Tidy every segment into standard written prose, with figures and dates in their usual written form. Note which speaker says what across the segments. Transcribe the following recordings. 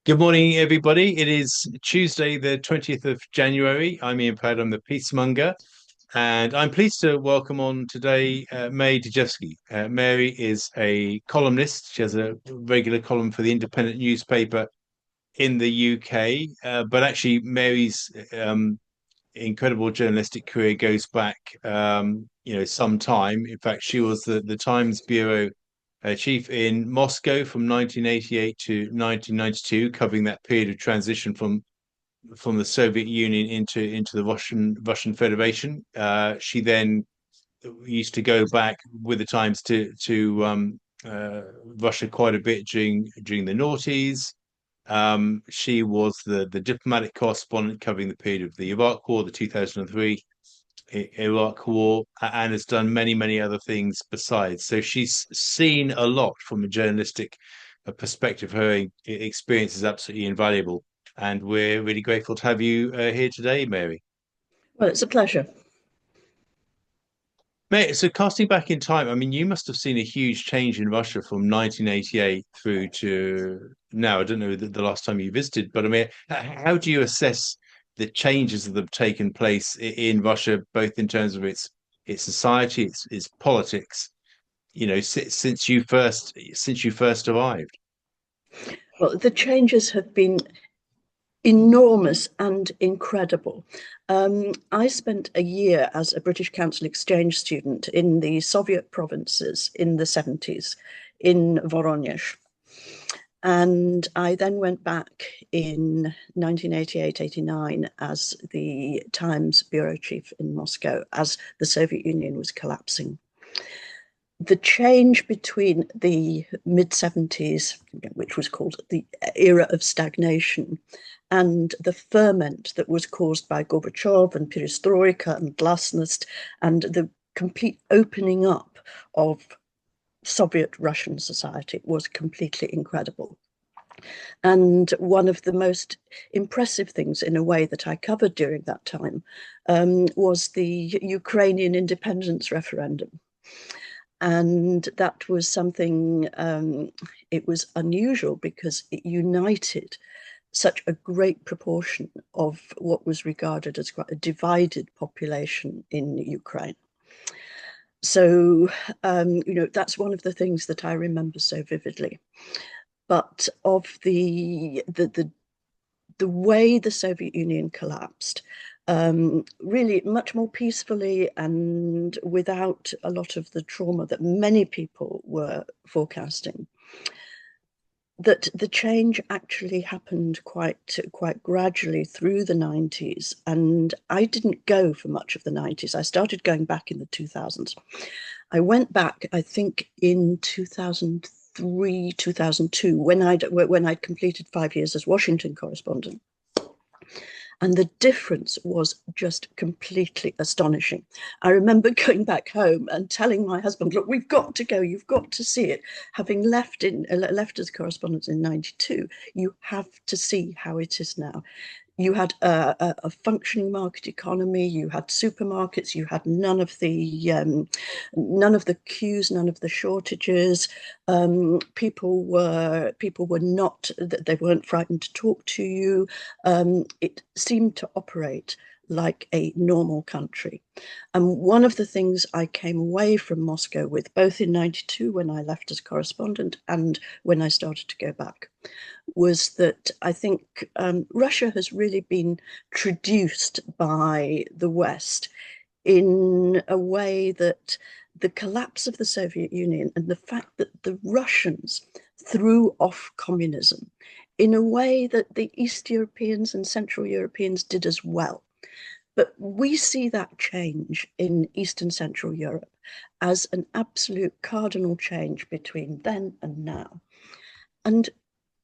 Speaker 1: Good morning, everybody. It is Tuesday, the 20th of January. I'm Ian Pratt, I'm the Peacemonger, and I'm pleased to welcome on today Mary Dejevsky. Mary is a columnist. She has a regular column for the independent newspaper in the UK, but actually, Mary's incredible journalistic career goes back, some time. In fact, she was the Times bureau chief in Moscow from 1988 to 1992, covering that period of transition from the Soviet Union into the Russian Federation. She then used to go back with the Times to Russia quite a bit during the noughties. She was the diplomatic correspondent covering the period of the Iraq War, the 2003 Iraq War, and has done many other things besides. So she's seen a lot from a journalistic perspective. Her experience is absolutely invaluable, and we're really grateful to have you here today, Mary.
Speaker 2: Well, it's a pleasure.
Speaker 1: Mate, so casting back in time, I mean, you must have seen a huge change in Russia from 1988 through to now. I don't know the last time you visited, but I mean, how do you assess the changes that have taken place in Russia, both in terms of its society, its politics, since you first arrived?
Speaker 2: Well, the changes have been enormous and incredible. I spent a year as a British Council exchange student in the Soviet provinces in the 70s in Voronezh. And I then went back in 1988-89 as the Times bureau chief in Moscow as the Soviet Union was collapsing. The change between the mid 70s, which was called the era of stagnation, and the ferment that was caused by Gorbachev and perestroika and glasnost and the complete opening up of Soviet Russian society was completely incredible. And one of the most impressive things, in a way, that I covered during that time was the Ukrainian independence referendum. And that was something, it was unusual because it united such a great proportion of what was regarded as quite a divided population in Ukraine. So, that's one of the things that I remember so vividly. But of the way the Soviet Union collapsed, really much more peacefully and without a lot of the trauma that many people were forecasting. That the change actually happened quite gradually through the 90s, and I didn't go for much of the 90s. I started going back in the 2000s. I went back, I think, in 2003, 2002, when I'd completed 5 years as Washington correspondent. And the difference was just completely astonishing. I remember going back home and telling my husband, look, we've got to go, you've got to see it. Having left as correspondent in 92, you have to see how it is now. You had a functioning market economy. You had supermarkets. You had none of the queues, none of the shortages. People were not, they weren't frightened to talk to you. It seemed to operate like a normal country. And one of the things I came away from Moscow with, both in 92 when I left as correspondent and when I started to go back, was that I think Russia has really been traduced by the West in a way that the collapse of the Soviet Union and the fact that the Russians threw off communism in a way that the East Europeans and Central Europeans did as well. But we see that change in East and Central Europe as an absolute cardinal change between then and now. And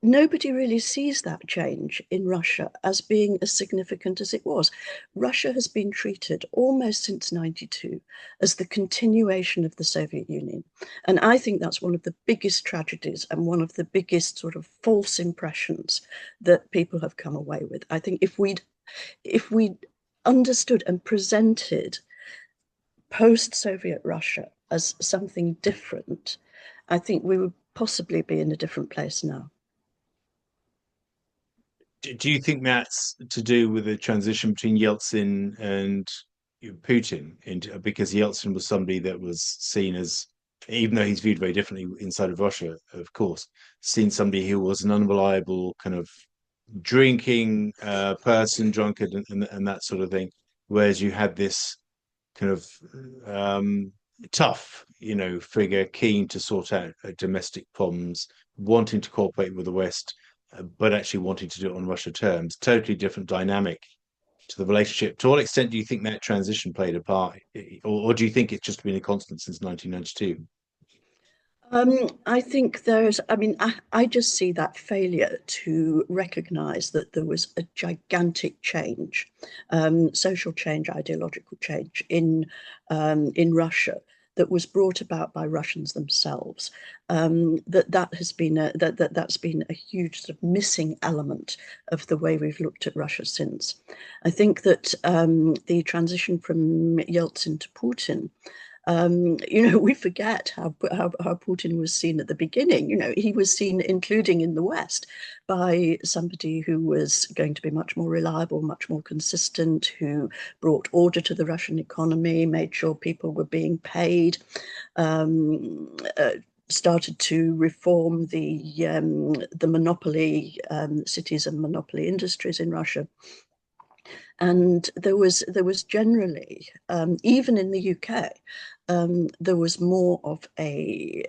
Speaker 2: nobody really sees that change in Russia as being as significant as it was. Russia has been treated almost since 92 as the continuation of the Soviet Union. And I think that's one of the biggest tragedies and one of the biggest sort of false impressions that people have come away with. I think if we'd understood and presented post-Soviet Russia as something different, I think we would possibly be in a different place now.
Speaker 1: Do you think that's to do with the transition between Yeltsin and Putin? Because Yeltsin was somebody that was seen as, even though he's viewed very differently inside of Russia, of course, seen somebody who was an unreliable kind of drinking person, drunkard, and that sort of thing. Whereas you had this kind of tough, figure, keen to sort out domestic problems, wanting to cooperate with the West, but actually wanting to do it on Russia terms. Totally different dynamic to the relationship. To what extent do you think that transition played a part, or do you think it's just been a constant since 1992?
Speaker 2: I think I just see that failure to recognize that there was a gigantic change, social change, ideological change in Russia that was brought about by Russians themselves. That's been a huge sort of missing element of the way we've looked at Russia since. I think that the transition from Yeltsin to Putin, we forget how Putin was seen at the beginning. He was seen, including in the West, by somebody who was going to be much more reliable, much more consistent, who brought order to the Russian economy, made sure people were being paid, started to reform the monopoly cities and monopoly industries in Russia. And there was generally, even in the UK, there was more of a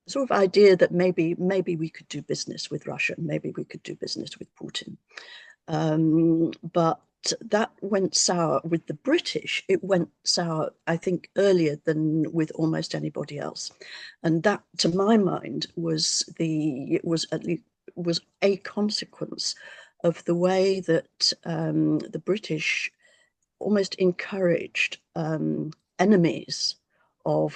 Speaker 2: sort of idea that maybe we could do business with Russia, maybe we could do business with Putin. But that went sour with the British. It went sour, I think, earlier than with almost anybody else, and that, to my mind, was a consequence of the way that the British almost encouraged enemies of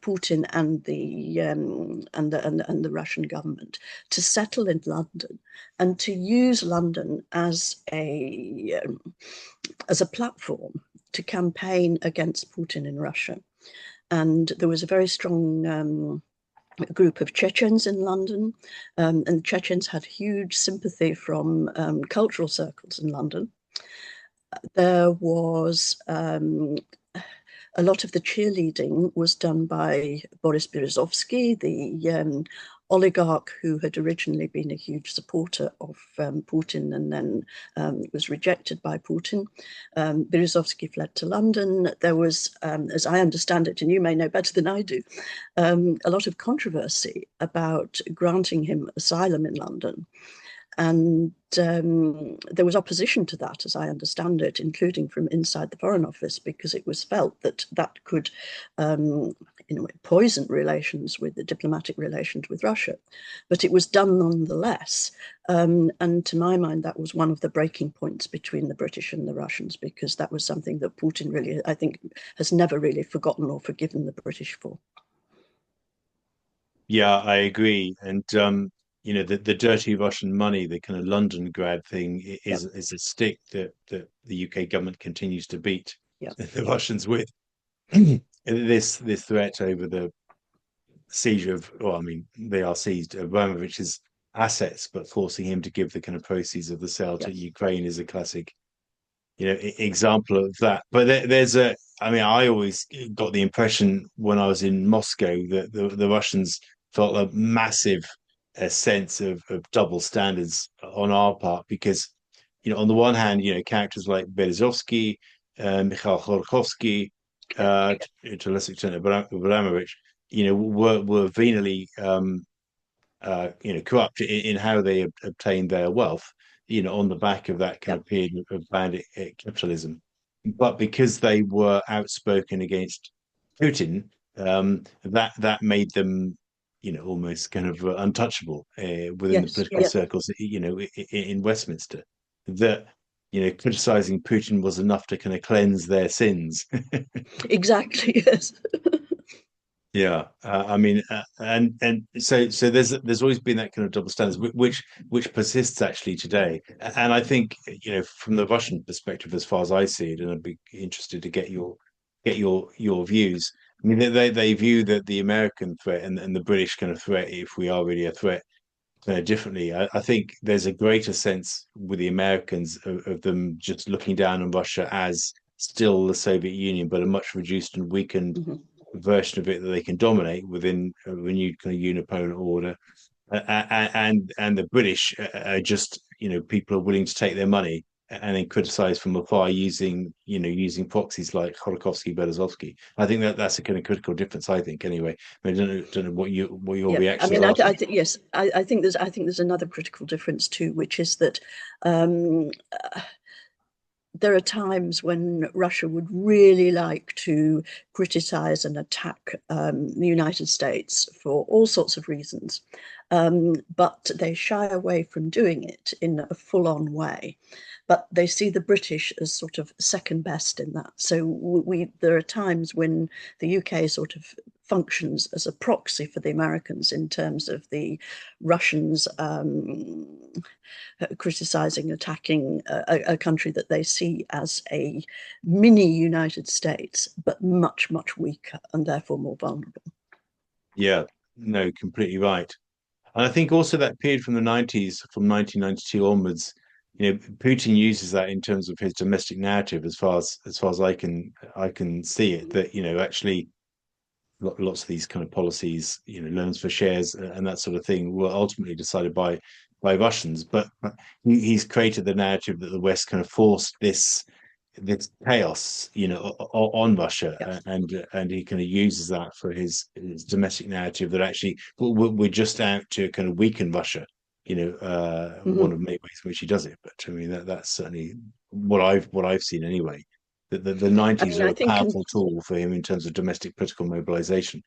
Speaker 2: Putin and the Russian government to settle in London and to use London as a platform to campaign against Putin in Russia. And there was a very strong group of Chechens in London, and the Chechens had huge sympathy from cultural circles in London. There was a lot of the cheerleading was done by Boris Berezovsky, the oligarch who had originally been a huge supporter of Putin and then was rejected by Putin. Berezovsky fled to London. There was, as I understand it, and you may know better than I do, a lot of controversy about granting him asylum in London. And there was opposition to that, as I understand it, including from inside the Foreign Office, because it was felt that that could, in a way, poison relations with the diplomatic relations with Russia. But it was done nonetheless. And to my mind, that was one of the breaking points between the British and the Russians, because that was something that Putin really, I think, has never really forgotten or forgiven the British for.
Speaker 1: Yeah, I agree. And the dirty Russian money, the kind of London grad thing
Speaker 2: Yep.
Speaker 1: is a stick that the UK government continues to beat
Speaker 2: Yep.
Speaker 1: the Russians with. This threat over the seizure of, well, I mean, they are seized Abramovich's assets, but forcing him to give the kind of proceeds of the sale to
Speaker 2: Yep.
Speaker 1: Ukraine is a classic, example of that. But there's a, I mean, I always got the impression when I was in Moscow that the Russians felt a massive sense of double standards on our part because, on the one hand, characters like Berezovsky, Mikhail Khodorkovsky,
Speaker 2: Yep.
Speaker 1: to a lesser extent, Abramovich, were venally, corrupt in how they obtained their wealth, on the back of that kind
Speaker 2: Yep.
Speaker 1: of period of bad capitalism. But because they were outspoken against Putin, that made them, almost kind of untouchable within the
Speaker 2: Yes.
Speaker 1: political
Speaker 2: Yep.
Speaker 1: circles, in Westminster. That criticizing Putin was enough to kind of cleanse their sins.
Speaker 2: Exactly. Yes.
Speaker 1: Yeah, I mean, and so there's always been that kind of double standards, which persists actually today. And I think from the Russian perspective, as far as I see it, and I'd be interested to get your views. I mean, they view that the American threat and the British kind of threat, if we are really a threat, differently. I think there's a greater sense with the Americans of them just looking down on Russia as still the Soviet Union, but a much reduced and weakened
Speaker 2: Mhm.
Speaker 1: version of it that they can dominate within a renewed kind of unipolar order. And the British are just, people are willing to take their money and then criticize from afar using proxies like Khodorkovsky, Berezovsky. I think that's a kind of critical difference. I think anyway. I mean, I don't know what your
Speaker 2: Yeah, I
Speaker 1: reactions
Speaker 2: mean,
Speaker 1: are to
Speaker 2: I think yes, I think there's another critical difference too, which is that um, there are times when Russia would really like to criticize and attack the United States for all sorts of reasons, but they shy away from doing it in a full-on way. But they see the British as sort of second best in that. So there are times when the UK sort of functions as a proxy for the Americans in terms of the Russians criticizing, attacking a country that they see as a mini United States, but much, much weaker and therefore more vulnerable.
Speaker 1: Yeah, no, completely right. And I think also that period from the 90s, from 1992 onwards, Putin uses that in terms of his domestic narrative as far as I can see it, that, actually lots of these kind of policies, loans for shares and that sort of thing were ultimately decided by Russians. But he's created the narrative that the West kind of forced this chaos, on Russia,
Speaker 2: Yeah.
Speaker 1: and he kind of uses that for his domestic narrative that actually we're just out to kind of weaken Russia. One
Speaker 2: Mm-hmm.
Speaker 1: of many ways in which he does it. But I mean that's certainly what I've seen anyway. That the
Speaker 2: I
Speaker 1: 90s
Speaker 2: mean,
Speaker 1: are
Speaker 2: I
Speaker 1: a
Speaker 2: think
Speaker 1: powerful tool for him in terms of domestic political mobilization.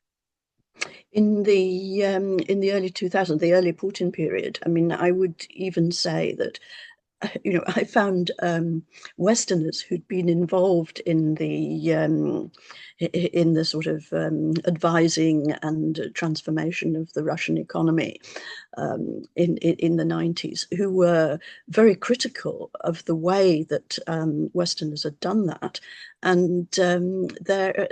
Speaker 2: in the early 2000s, the early Putin period, I mean, I would even say that I found Westerners who'd been involved in the sort of advising and transformation of the Russian economy in the 90s, who were very critical of the way that Westerners had done that. And the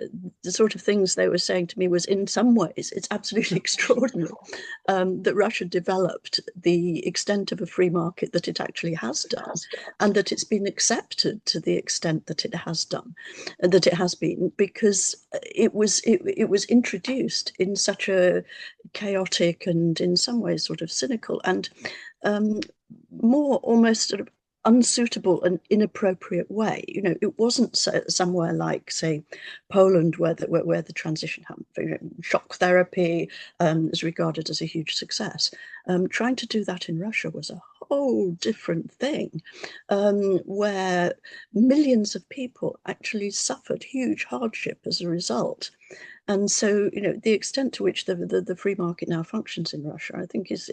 Speaker 2: sort of things they were saying to me was, in some ways, it's absolutely extraordinary that Russia developed the extent of a free market that it actually has done, and that it's been accepted to the extent that it has done, that it has been, because it was introduced in such a chaotic and in some ways sort of cynical and um, more almost sort of unsuitable and inappropriate way. It wasn't somewhere like, say, Poland, where the transition happened. Shock therapy is regarded as a huge success. Trying to do that in Russia was a whole different thing, where millions of people actually suffered huge hardship as a result. And so, the extent to which the free market now functions in Russia, I think, is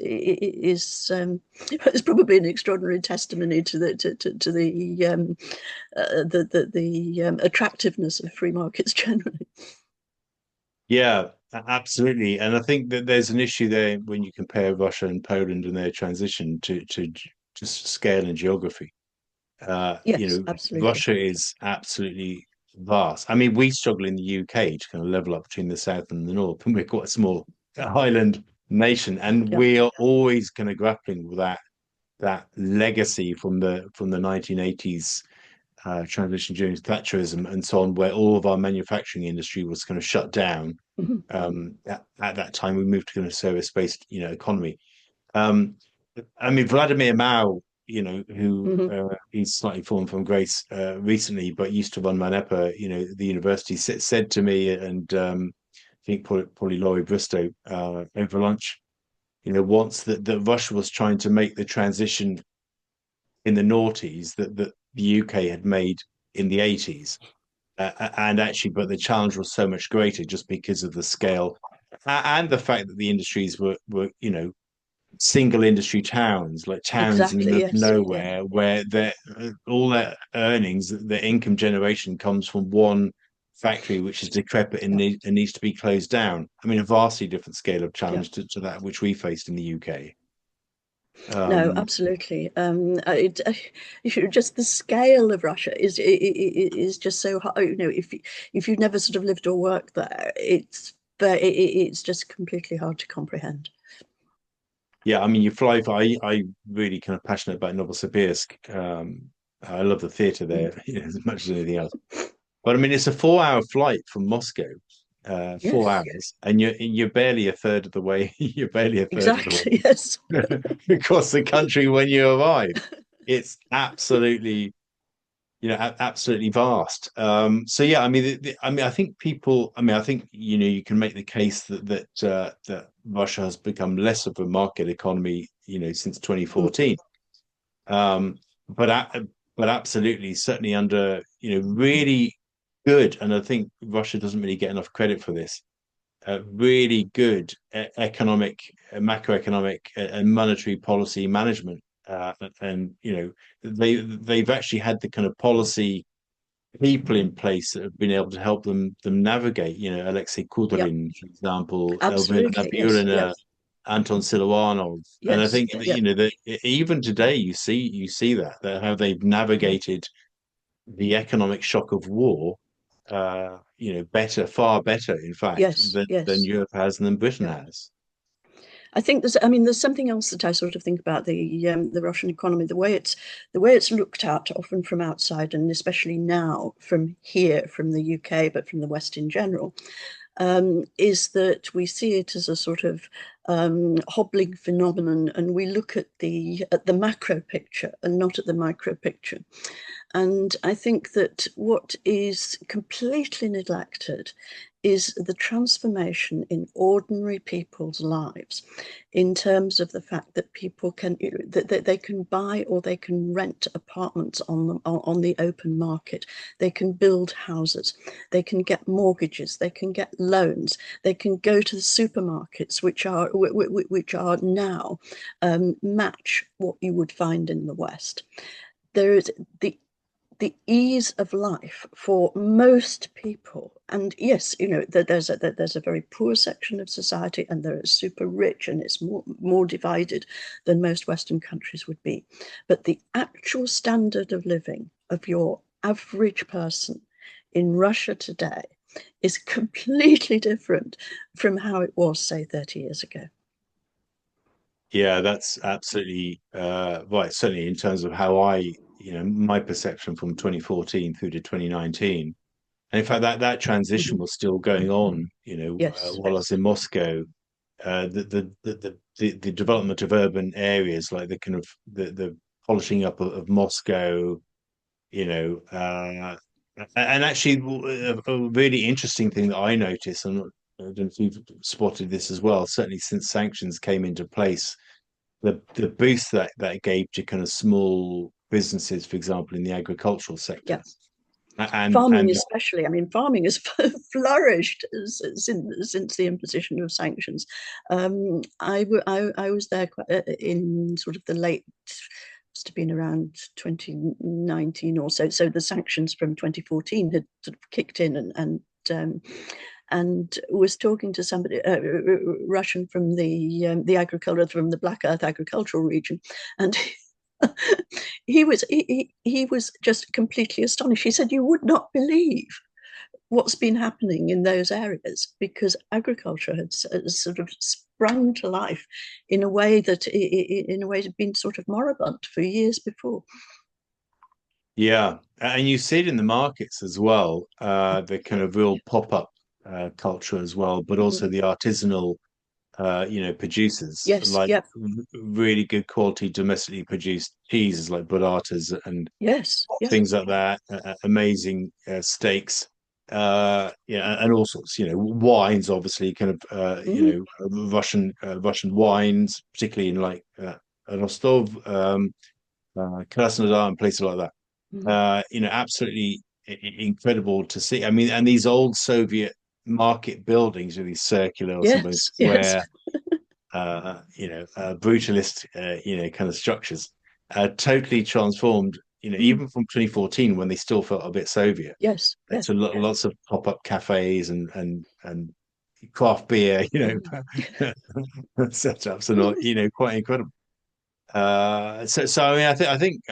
Speaker 2: probably an extraordinary testimony to the attractiveness of free markets generally.
Speaker 1: Yeah, absolutely. And I think that there's an issue there when you compare Russia and Poland and their transition to just scale and geography.
Speaker 2: Yes, absolutely.
Speaker 1: Russia is absolutely vast. I mean, we struggle in the UK to kind of level up between the south and the north, and we're quite a small island nation, and
Speaker 2: Yeah.
Speaker 1: we are always kind of grappling with that legacy from the 1980s transition during Thatcherism and so on, where all of our manufacturing industry was kind of shut down.
Speaker 2: Mhm.
Speaker 1: At that time, we moved to kind of service-based, economy. Um, I mean, Vladimir Mao, who
Speaker 2: Mhm.
Speaker 1: he's slightly fallen from grace recently, but used to run Manepa, the university, said to me, and I think probably Laurie Bristow over lunch, once that Russia was trying to make the transition in the noughties that the UK had made in the 80s. And actually, but the challenge was so much greater just because of the scale and the fact that the industries were single industry towns, like towns in the
Speaker 2: Exactly.
Speaker 1: middle of
Speaker 2: Yes. Yeah.
Speaker 1: nowhere, where all their earnings, their income generation comes from one factory which is decrepit and,
Speaker 2: Yeah.
Speaker 1: and needs to be closed down. I mean, a vastly different scale of
Speaker 2: Yeah.
Speaker 1: challenge to that which we faced in the UK.
Speaker 2: No,
Speaker 1: Um,
Speaker 2: absolutely. Just the scale of Russia is just so high. If you've never sort of lived or worked there, it's just completely hard to comprehend.
Speaker 1: Yeah, I mean, you fly. I really kind of passionate about Novosibirsk. I love the theatre
Speaker 2: Mm.
Speaker 1: there as much as anything else. But I mean, it's a 4 hour flight from Moscow, four
Speaker 2: Yes,
Speaker 1: hours, and you're barely a third of the way. You're barely a third of the
Speaker 2: exactly. Yes.
Speaker 1: way across the country when you arrive. It's absolutely, absolutely vast. So yeah, I mean, I mean, I think people. I mean, I think you can make the case that Russia has become less of a market economy, since
Speaker 2: Mm.
Speaker 1: 2014. Um, but but absolutely, certainly under really good, and I think Russia doesn't really get enough credit for this. Really good economic, macroeconomic, and monetary policy management, and they've actually had the kind of policy people in place that have been able to help them navigate. Alexei
Speaker 2: Yep.
Speaker 1: Kudrin, for example, Elvira
Speaker 2: Absolutely. Yes.
Speaker 1: Nabiullina,
Speaker 2: Yes.
Speaker 1: Anton Siluanov, and I
Speaker 2: Yes.
Speaker 1: think
Speaker 2: Yep.
Speaker 1: that even today you see that how they've navigated the economic shock of war, better, far better, in fact,
Speaker 2: Yes.
Speaker 1: than
Speaker 2: Yes.
Speaker 1: Europe has and than Britain
Speaker 2: Yeah.
Speaker 1: has.
Speaker 2: I think I mean, there's something else that I sort of think about the Russian economy, the way it's looked at often from outside, and especially now from here, from the UK, but from the West in general, is that we see it as a sort of hobbling phenomenon, and we look at the macro picture and not at the micro picture. And I think that what is completely neglected is the transformation in ordinary people's lives, in terms of the fact that people can that they can buy or they can rent apartments on the open market. They can build houses, they can get mortgages, they can get loans, they can go to the supermarkets, which are now match what you would find in the West. There is the ease of life for most people. And yes, there's a very poor section of society, and there is super rich, and it's more divided than most Western countries would be. But the actual standard of living of your average person in Russia today is completely different from how it was, say, 30 years ago.
Speaker 1: Yeah, that's absolutely right. Certainly, in terms of how my perception from 2014 through to 2019. And in fact, that transition
Speaker 2: Mhm.
Speaker 1: was still going on,
Speaker 2: Yes.
Speaker 1: while I was in Moscow. The development of urban areas, like the kind of the polishing up of Moscow, you know, and actually a really interesting thing that I noticed, and I don't know if you've spotted this as well, certainly since sanctions came into place, the boost that gave to kind of small businesses, for example, in the agricultural sector,
Speaker 2: Yeah.
Speaker 1: and
Speaker 2: Farming, especially. I mean, farming has flourished since the imposition of sanctions. I was there in sort of the late, must have been around 2019 or so. So the sanctions from 2014 had sort of kicked in, and was talking to somebody Russian from the agriculture, from the Black Earth agricultural region, and he was just completely astonished. He said, "You would not believe what's been happening in those areas, because agriculture had sort of sprung to life in a way that had been sort of moribund for years before."
Speaker 1: yeah, and you see it in the markets as well, the kind of real pop-up culture as well, but also
Speaker 2: Mhm.
Speaker 1: the artisanal producers,
Speaker 2: Yes,
Speaker 1: like
Speaker 2: yep,
Speaker 1: really good quality domestically produced cheeses like burratas and
Speaker 2: yes, yeah,
Speaker 1: things like that, amazing steaks, and all sorts, wines, obviously, kind of,
Speaker 2: mm,
Speaker 1: Russian wines, particularly in like Rostov, Krasnodar, and places like that.
Speaker 2: mm,
Speaker 1: Absolutely incredible to see. I mean, and these old Soviet market buildings, really circular or sometimes
Speaker 2: yes, yes,
Speaker 1: square, brutalist, kind of structures, totally transformed.
Speaker 2: mm,
Speaker 1: Even from 2014 when they still felt a bit Soviet.
Speaker 2: yes, yeah,
Speaker 1: It's lots of pop-up cafes and craft beer,
Speaker 2: mm,
Speaker 1: setups and all, quite incredible. So I mean, I think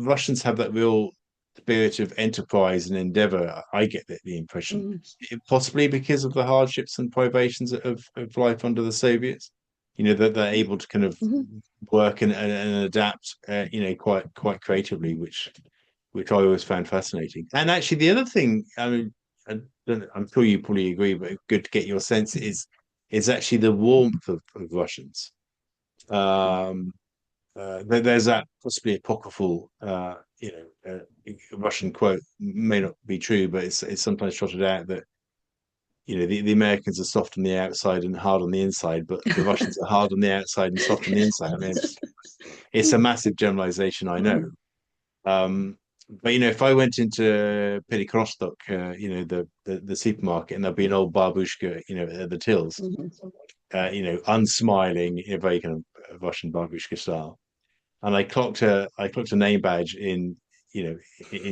Speaker 1: Russians have that real spirit of enterprise and endeavor. I get the impression,
Speaker 2: mm.
Speaker 1: possibly because of the hardships and privations of life under the Soviets. that they're able to kind of
Speaker 2: Mhm.
Speaker 1: work and adapt, quite creatively, which I always found fascinating. And actually, the other thing, I mean, I'm sure you probably agree, but good to get your sense is actually the warmth of Russians. Um, there's that possibly apocryphal, Russian quote, may not be true, but it's sometimes trotted out that the Americans are soft on the outside and hard on the inside, but the Russians are hard on the outside and soft on the inside. I mean, it's a massive generalization, I know. But if I went into Perikostok, the supermarket, and there'd be an old babushka, at the tills,
Speaker 2: Mhm.
Speaker 1: unsmiling in a very kind of Russian babushka style. And I clocked a name badge in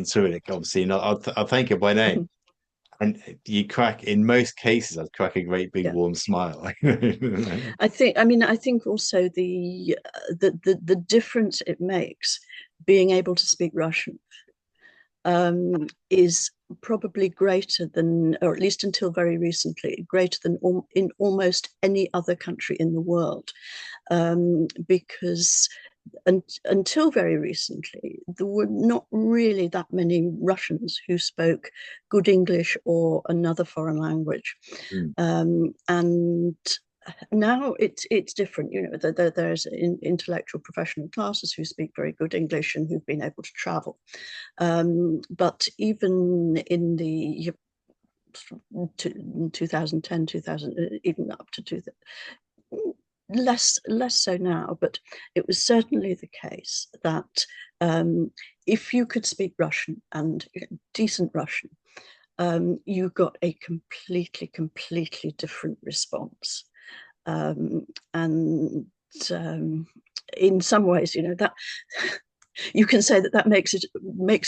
Speaker 1: Cyrillic, obviously, and I'll thank her by name.
Speaker 2: Mhm.
Speaker 1: And in most cases, I'd crack a great big
Speaker 2: Yeah.
Speaker 1: warm smile.
Speaker 2: I think also the difference it makes being able to speak Russian is probably greater than, or at least until very recently, greater than in almost any other country in the world. Because until very recently, there were not really that many Russians who spoke good English or another foreign language.
Speaker 1: Mm.
Speaker 2: And now it's different. There's intellectual professional classes who speak very good English and who've been able to travel. But even in the 2010, 2000, even up to 2000, less so now, but it was certainly the case that if you could speak Russian and decent Russian, you got a completely different response. And in some ways, that you can say that makes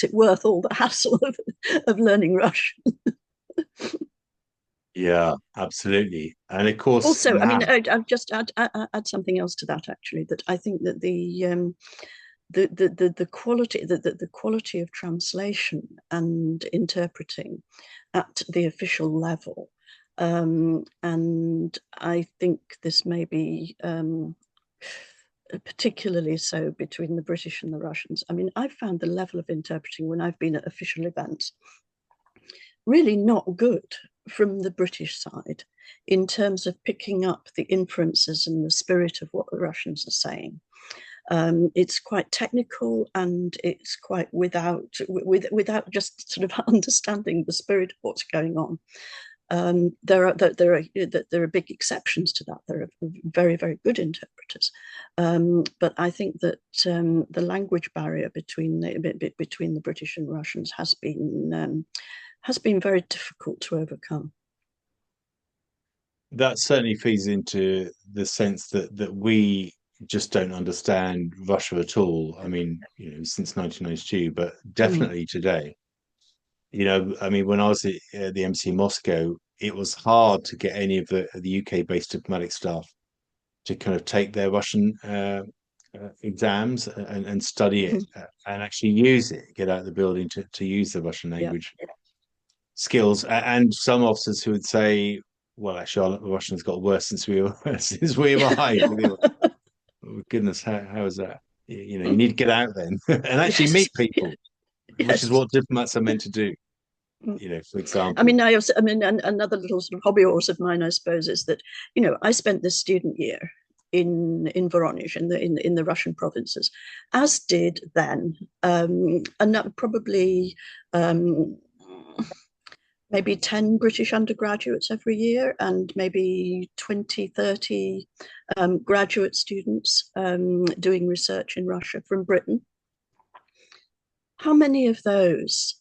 Speaker 2: it worth all the hassle of learning Russian.
Speaker 1: Yeah, absolutely. And of course,
Speaker 2: Also, I mean, I'd just add something else to that actually. That I think that the quality the quality of translation and interpreting at the official level, and I think this may be particularly so between the British and the Russians. I mean, I've found the level of interpreting when I've been at official events really not good from the British side in terms of picking up the inferences and the spirit of what the Russians are saying. It's quite technical and it's quite without just sort of understanding the spirit of what's going on. There are big exceptions to that. There are very good interpreters, but I think that the language barrier between the British and Russians has been very difficult to overcome.
Speaker 1: that certainly feeds into the sense that we just don't understand Russia at all. I mean, since 1992, but
Speaker 2: Mm.
Speaker 1: definitely today. I mean, when I was at the MC Moscow, it was hard to get any of the UK-based diplomatic staff to kind of take their Russian exams and study it and actually use it, get out of the building to use the Russian
Speaker 2: Yeah.
Speaker 1: language skills. And some officers who would say, well, actually, our Russians got worse since we were since we arrived. Oh, goodness, how is that? You need to get out then and actually
Speaker 2: Yes.
Speaker 1: meet people, which is
Speaker 2: Yes.
Speaker 1: what diplomats are meant to do.
Speaker 2: Mm.
Speaker 1: For
Speaker 2: I
Speaker 1: example.
Speaker 2: mean, another little sort of hobby horse of mine, I suppose, is that I spent this student year in Voronezh in the Russian provinces, as did then and that probably maybe 10 British undergraduates every year and maybe 20, 30 graduate students doing research in Russia from Britain. How many of those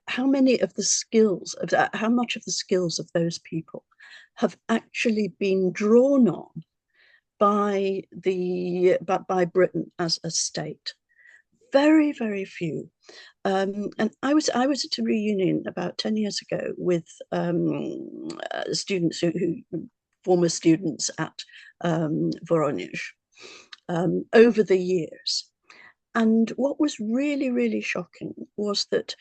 Speaker 2: how many of the skills of that, how much of the skills of those people have actually been drawn on by Britain as a state? Very few. And I was at a reunion about 10 years ago with students who former students at Voronezh over the years. And what was really shocking was that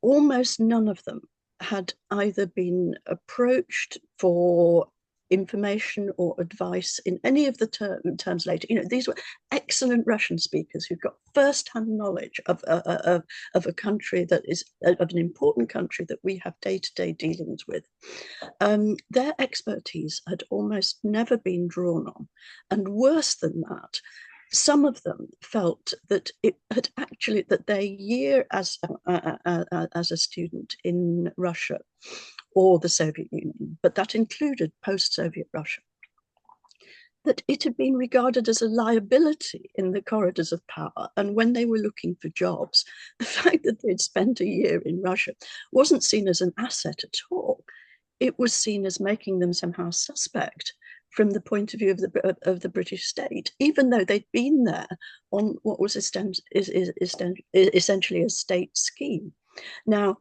Speaker 2: almost none of them had either been approached for information or advice in any of the terms later. These were excellent Russian speakers who got first-hand knowledge of a country that is of an important country that we have day-to-day dealings with. Their expertise had almost never been drawn on, and worse than that, some of them felt that it had actually that their year as a student in Russia or the Soviet Union, but that included post-Soviet Russia, that it had been regarded as a liability in the corridors of power. And when they were looking for jobs, the fact that they'd spent a year in Russia wasn't seen as an asset at all. It was seen as making them somehow suspect from the point of view of the British state, even though they'd been there on what was essentially a state scheme. Now,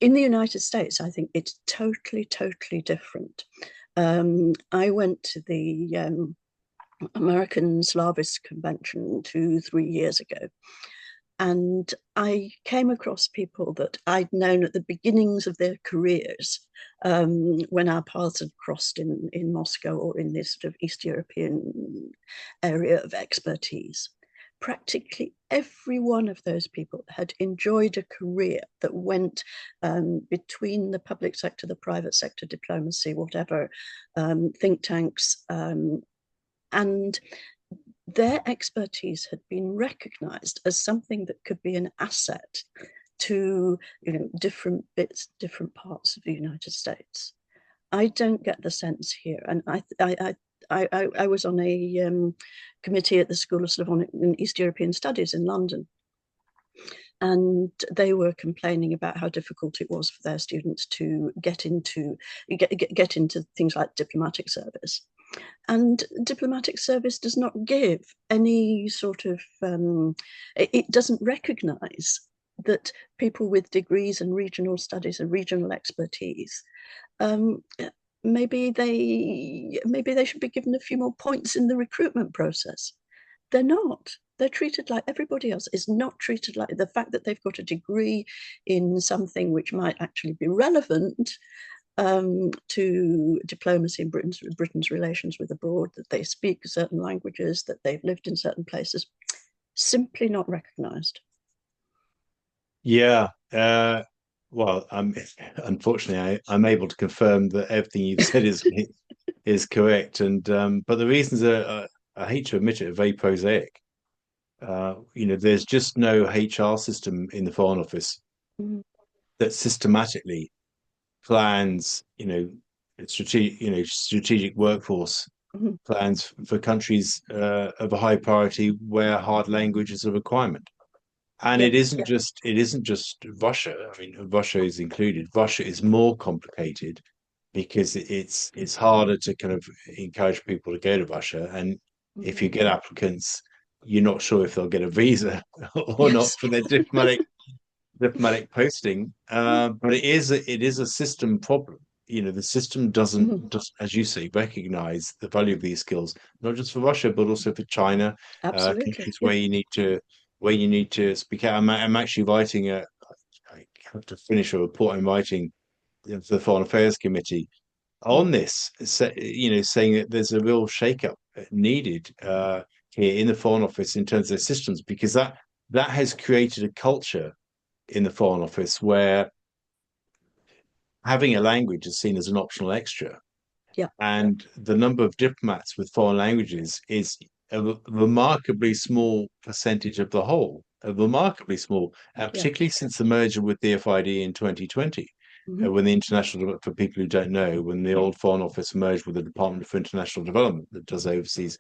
Speaker 2: in the United States, I think it's totally, totally different. I went to the American Slavist Convention 2-3 years ago, and I came across people that I'd known at the beginnings of their careers, when our paths had crossed in Moscow or in this sort of East European area of expertise. Practically every one of those people had enjoyed a career that went between the public sector, the private sector, diplomacy, whatever, think tanks, and their expertise had been recognized as something that could be an asset to different parts of the United States. I don't get the sense here, and I was on a committee at the School of Slavonic and East European Studies in London, and they were complaining about how difficult it was for their students to get into things like diplomatic service. And diplomatic service does not give any sort of, it doesn't recognize that people with degrees in regional studies and regional expertise, maybe they should be given a few more points in the recruitment process. They're not. They're treated like everybody else is not treated like the fact that they've got a degree in something which might actually be relevant to diplomacy in Britain's relations with abroad, that they speak certain languages, that they've lived in certain places, simply not recognised.
Speaker 1: Yeah. Well, unfortunately, I'm able to confirm that everything you've said is correct. And but the reasons are, I hate to admit it, are very prosaic. There's just no HR system in the Foreign Office
Speaker 2: Mm-hmm.
Speaker 1: that systematically plans, strategic workforce
Speaker 2: Mm-hmm.
Speaker 1: plans for countries of a high priority where hard language is a requirement. And
Speaker 2: Yeah,
Speaker 1: it isn't just Russia. I mean, Russia is included. Russia is more complicated because it's harder to kind of encourage people to go to Russia. And if
Speaker 2: mm-hmm.
Speaker 1: you get applicants, you're not sure if they'll get a visa or not
Speaker 2: Yes.
Speaker 1: for their diplomatic posting. But it is a system problem. The system
Speaker 2: Mm-hmm.
Speaker 1: doesn't just, as you say, recognize the value of these skills, not just for Russia, but also for China,
Speaker 2: Absolutely.
Speaker 1: countries
Speaker 2: Yeah.
Speaker 1: where you need to speak out. I'm actually writing I have to finish a report I'm writing for the Foreign Affairs Committee on this, saying that there's a real shake-up needed here in the Foreign Office in terms of systems, because that has created a culture in the Foreign Office where having a language is seen as an optional extra.
Speaker 2: Yeah.
Speaker 1: And the number of diplomats with foreign languages is a remarkably small percentage of the whole, a remarkably small,
Speaker 2: Yeah.
Speaker 1: particularly since the merger with the FID in 2020.
Speaker 2: Mm-hmm.
Speaker 1: When the international, for people who don't know, when the old Foreign Office merged with the Department for International Development that does overseas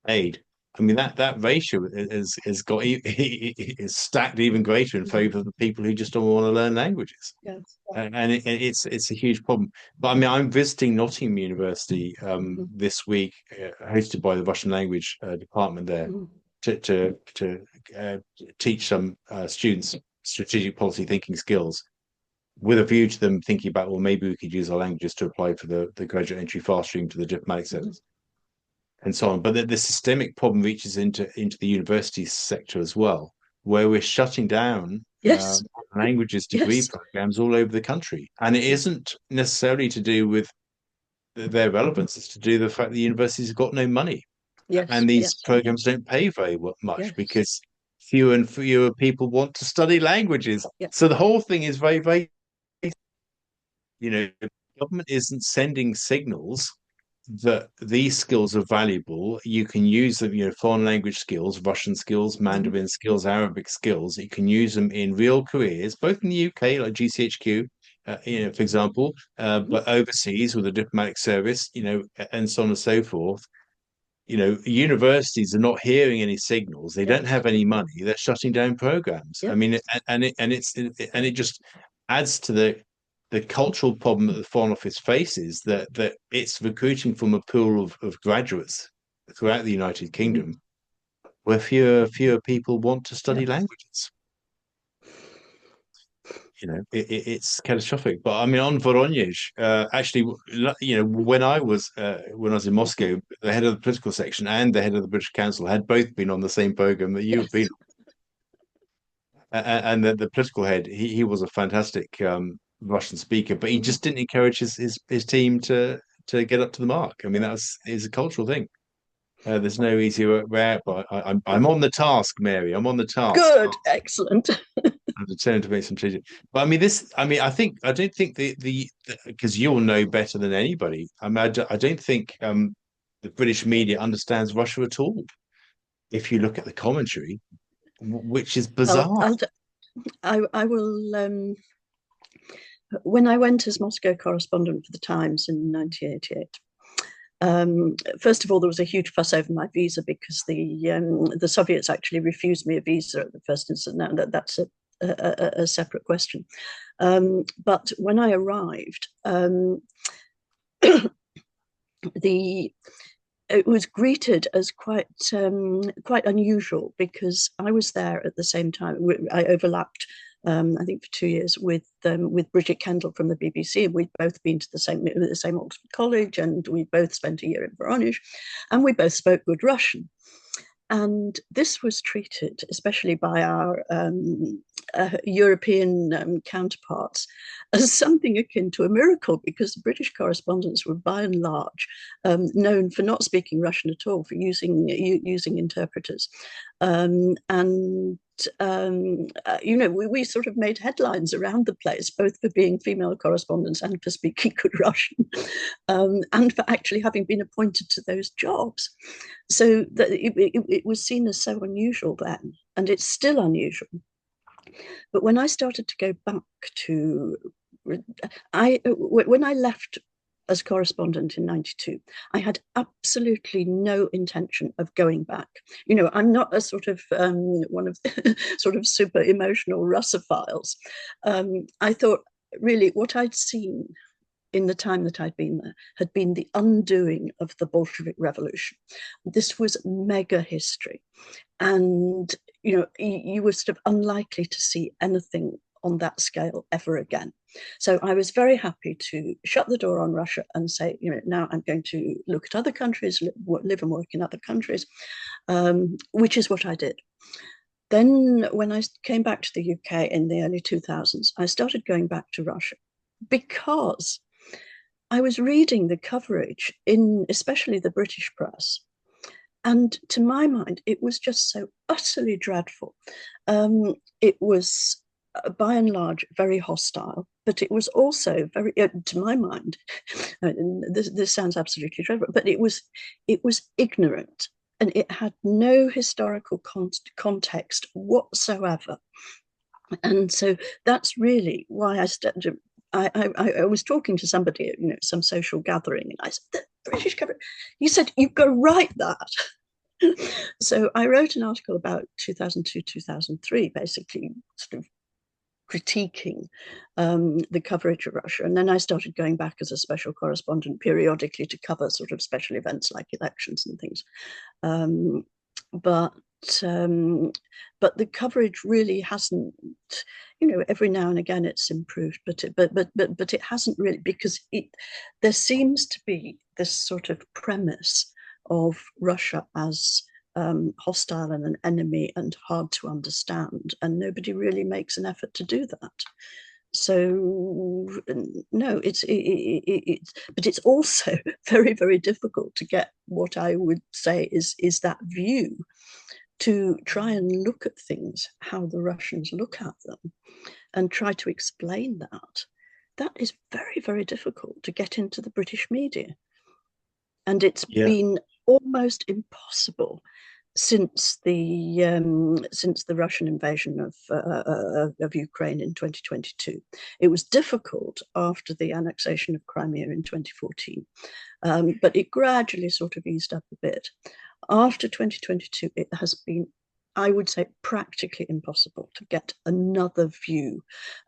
Speaker 1: aid, I mean that ratio is got is stacked even greater in
Speaker 2: Mm-hmm.
Speaker 1: favour of the people who just don't want to learn languages,
Speaker 2: Yeah.
Speaker 1: and it's a huge problem. But I mean, I'm visiting Nottingham University
Speaker 2: Mm-hmm.
Speaker 1: this week, hosted by the Russian language department there,
Speaker 2: Mm-hmm.
Speaker 1: to teach some students strategic policy thinking skills, with a view to them thinking about, well, maybe we could use our languages to apply for the graduate entry fast stream to the diplomatic
Speaker 2: Mm-hmm.
Speaker 1: service and so on. But the systemic problem reaches into the university sector as well, where we're shutting down
Speaker 2: Yes.
Speaker 1: languages degree
Speaker 2: Yes.
Speaker 1: programs all over the country. And it
Speaker 2: Yeah.
Speaker 1: isn't necessarily to do with their relevance is to do the fact that universities have got no money,
Speaker 2: Yes,
Speaker 1: and these
Speaker 2: yes,
Speaker 1: programs don't pay very much
Speaker 2: yes,
Speaker 1: because fewer and fewer people want to study languages.
Speaker 2: yeah.
Speaker 1: So the whole thing is very, very, the government isn't sending signals that these skills are valuable. You can use them, foreign language skills, Russian skills,
Speaker 2: Mhm.
Speaker 1: Mandarin skills, Arabic skills. You can use them in real careers, both in the UK, like GCHQ, for example,
Speaker 2: Mhm.
Speaker 1: but overseas with the diplomatic service, and so on and so forth. Universities are not hearing any signals. They don't
Speaker 2: Yes,
Speaker 1: have any money. They're shutting down programs. I
Speaker 2: yes,
Speaker 1: mean, and it just adds to the cultural problem that the Foreign Office faces, that it's recruiting from a pool of graduates throughout the United
Speaker 2: mhm,
Speaker 1: Kingdom where fewer people want to study
Speaker 2: yes.
Speaker 1: languages. It's catastrophic. But I mean, on Voronezh, actually, when I was in Moscow, the head of the political section and the head of the British Council had both been on the same program that you've been
Speaker 2: Yes.
Speaker 1: on. And the political head, he was a fantastic Russian speaker, but he
Speaker 2: Mhm.
Speaker 1: just didn't encourage his team to get up to the mark. I mean, is a cultural thing. There's no easy way out, but I'm on the task, Mary. I'm on the task.
Speaker 2: Good, excellent.
Speaker 1: I'm determined to make some changes. But I mean, I don't think the because you'll know better than anybody. I mean, I don't think the British media understands Russia at all. If you look at the commentary, which is
Speaker 2: I'll,
Speaker 1: bizarre.
Speaker 2: I'll, I will. When I went as Moscow correspondent for the Times in 1988, first of all, there was a huge fuss over my visa because the Soviets actually refused me a visa at the first instance. Now that's a separate question. But when I arrived, the it was greeted as quite unusual because I was there at the same time. I overlapped, I think, for 2 years with Bridget Kendall from the BBC, and we'd both been to the same Oxford College, and we both spent a year in Voronezh, and we both spoke good Russian. And this was treated, especially by our European counterparts, as something akin to a miracle because the British correspondents were by and large known for not speaking Russian at all, for using interpreters. And we sort of made headlines around the place, both for being female correspondents and for speaking good Russian, and for actually having been appointed to those jobs. So that it was seen as so unusual then, and it's still unusual. But when I started to go back to, when I left as correspondent in 92, I had absolutely no intention of going back. I'm not a sort of one of the sort of super emotional Russophiles. I thought really what I'd seen in the time that I'd been there had been the undoing of the Bolshevik Revolution. This was mega history. And, you were sort of unlikely to see anything on that scale ever again. So I was very happy to shut the door on Russia and say, now I'm going to look at other countries, live and work in other countries, which is what I did. Then when I came back to the UK in the early 2000s, I started going back to Russia because I was reading the coverage in especially the British press. And to my mind, it was just so utterly dreadful. It was, by and large, very hostile, but it was also very, to my mind, this sounds absolutely dreadful, but it was ignorant, and it had no historical context whatsoever. And so that's really why I was talking to somebody at some social gathering, and I said, the British government. He said, you've got to write that. So I wrote an article about 2002, 2003, basically sort of critiquing the coverage of Russia. And then I started going back as a special correspondent periodically to cover sort of special events like elections and things. Um, but but the coverage really hasn't, every now and again it's improved, but it hasn't really, because there seems to be this sort of premise of Russia as hostile and an enemy and hard to understand, and nobody really makes an effort to do that. So no, but it's also very, very difficult to get what I would say is that view, to try and look at things how the Russians look at them and try to explain that. That is very, very difficult to get into the British media. And it's
Speaker 1: Yeah.
Speaker 2: been almost impossible since the Russian invasion of Ukraine in 2022. It was difficult after the annexation of Crimea in 2014, but it gradually sort of eased up a bit. After 2022, it has been, I would say, practically impossible to get another view,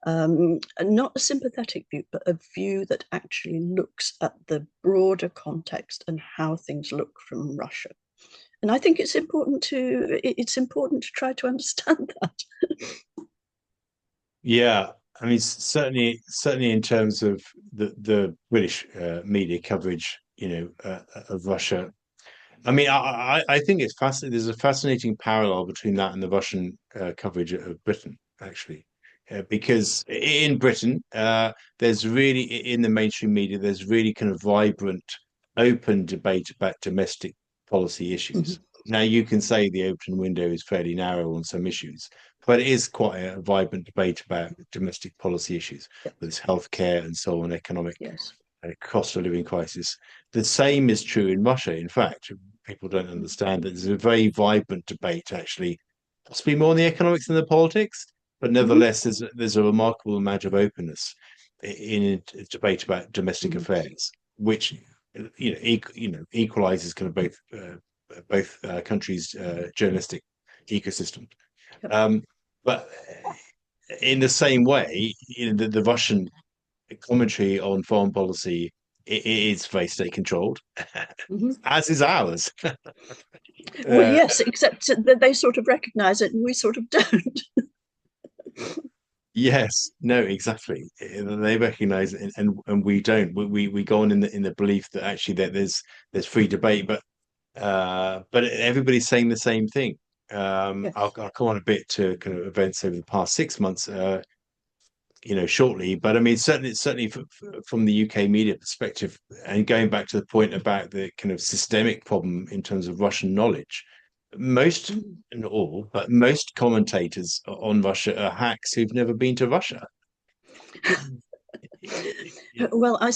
Speaker 2: not a sympathetic view, but a view that actually looks at the broader context and how things look from Russia. And I think it's important to try to understand that.
Speaker 1: Yeah, I mean, certainly in terms of the British media coverage, of Russia. I mean, I think it's fascinating. There's a fascinating parallel between that and the Russian coverage of Britain, actually, because in Britain, there's really in the mainstream media, there's really kind of vibrant, open debate about domestic policy issues.
Speaker 2: Mhm.
Speaker 1: Now, you can say the open window is fairly narrow on some issues, but it is quite a vibrant debate about domestic policy issues,
Speaker 2: Yeah.
Speaker 1: whether it's healthcare and so on, economic
Speaker 2: Yes.
Speaker 1: cost of living crisis. The same is true in Russia. In fact, people don't understand that there's a very vibrant debate, actually, possibly more on the economics than the politics, but
Speaker 2: Mhm.
Speaker 1: nevertheless, there's a remarkable amount of openness in a debate about domestic
Speaker 2: Mhm.
Speaker 1: affairs, which equalizes kind of both countries' journalistic ecosystem.
Speaker 2: Yep.
Speaker 1: But in the same way, the Russian commentary on foreign policy it is very state controlled,
Speaker 2: Mhm.
Speaker 1: as is ours.
Speaker 2: Well,
Speaker 1: uh,
Speaker 2: yes, except that they sort of recognize it and we sort of don't.
Speaker 1: yes, no, exactly. They recognise it, and we don't. We go on in the belief that actually that there's free debate, but everybody's saying the same thing.
Speaker 2: Yes.
Speaker 1: I'll come on a bit to kind of events over the past 6 months. Shortly. But I mean, certainly from the UK media perspective, and going back to the point about the kind of systemic problem in terms of Russian knowledge, most,
Speaker 2: Mhm.
Speaker 1: not all, but most commentators on Russia are hacks who've never been to Russia.
Speaker 2: Well, I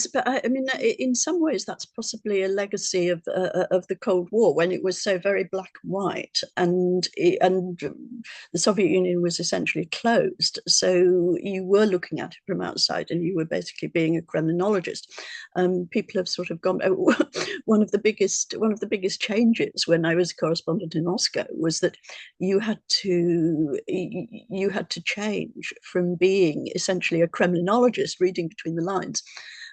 Speaker 2: mean, in some ways, that's possibly a legacy of the Cold War, when it was so very black and white, and the Soviet Union was essentially closed. So you were looking at it from outside, and you were basically being a criminologist. People have sort of gone. One of the biggest changes when I was a correspondent in Moscow was that you had to change from being essentially a criminologist reading between the lines,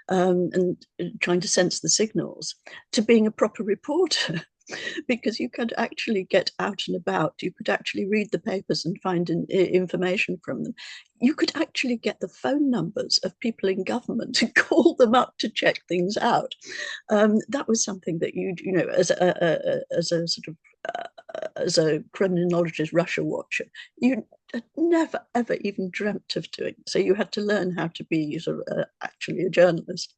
Speaker 2: and trying to sense the signals, to being a proper reporter. Because you could actually get out and about, you could actually read the papers and find information from them. You could actually get the phone numbers of people in government and call them up to check things out. That was something that as a sort of as a criminologist Russia watcher, you never ever even dreamt of doing. So you had to learn how to be sort of actually a journalist.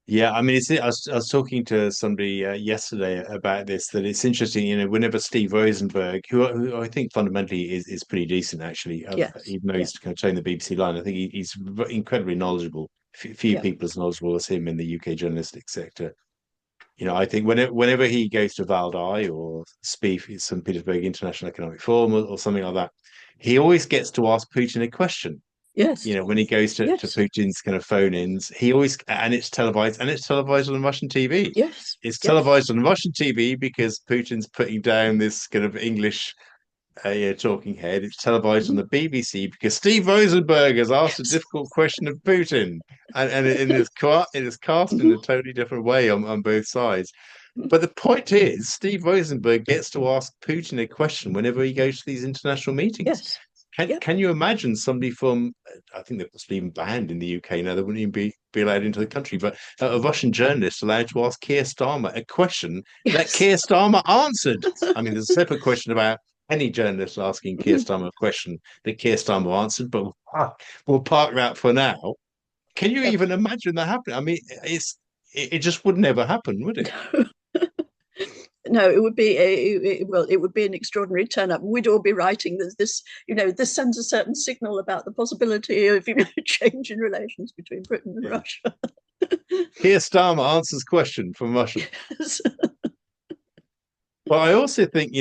Speaker 1: Yeah, I mean, I was talking to somebody yesterday about this. That it's interesting, whenever Steve Rosenberg, who I think fundamentally is pretty decent, actually,
Speaker 2: Yes,
Speaker 1: even though
Speaker 2: yeah,
Speaker 1: he's kind of towing the BBC line, I think he's incredibly knowledgeable. Few
Speaker 2: yeah.
Speaker 1: people as knowledgeable as him in the UK journalistic sector. I think whenever he goes to Valdai or speak at St. Petersburg International Economic Forum or something like that, he always gets to ask Putin a question.
Speaker 2: Yes,
Speaker 1: When he goes to
Speaker 2: yes,
Speaker 1: Putin's kind of phone-ins, he always and it's televised on Russian TV.
Speaker 2: yes,
Speaker 1: It's
Speaker 2: yes.
Speaker 1: televised on Russian TV because Putin's putting down this kind of English talking head. It's televised on
Speaker 2: Mhm.
Speaker 1: the BBC because Steve Rosenberg has asked a
Speaker 2: Yes.
Speaker 1: difficult question of Putin, and it is cast in a
Speaker 2: Mhm.
Speaker 1: totally different way on both sides. But the point is, Steve Rosenberg gets to ask Putin a question whenever he goes to these international meetings.
Speaker 2: Yes,
Speaker 1: Can
Speaker 2: yep,
Speaker 1: can you imagine somebody from? I think they're possibly even banned in the UK now. They wouldn't even be allowed into the country. But a Russian journalist allowed to ask Keir Starmer a question that
Speaker 2: yes.
Speaker 1: Keir Starmer answered. I mean, there's a separate question about any journalist asking Keir Starmer a question that Keir Starmer answered, but we'll park that for now. Can you
Speaker 2: Yep.
Speaker 1: even imagine that happening? I mean, it just would never happen, would it?
Speaker 2: No, it would be well, it would be an extraordinary turn up. We'd all be writing this, this sends a certain signal about the possibility of change in relations between Britain and
Speaker 1: Yeah.
Speaker 2: Russia.
Speaker 1: Keir Starmer answers question from Russia. But I also think,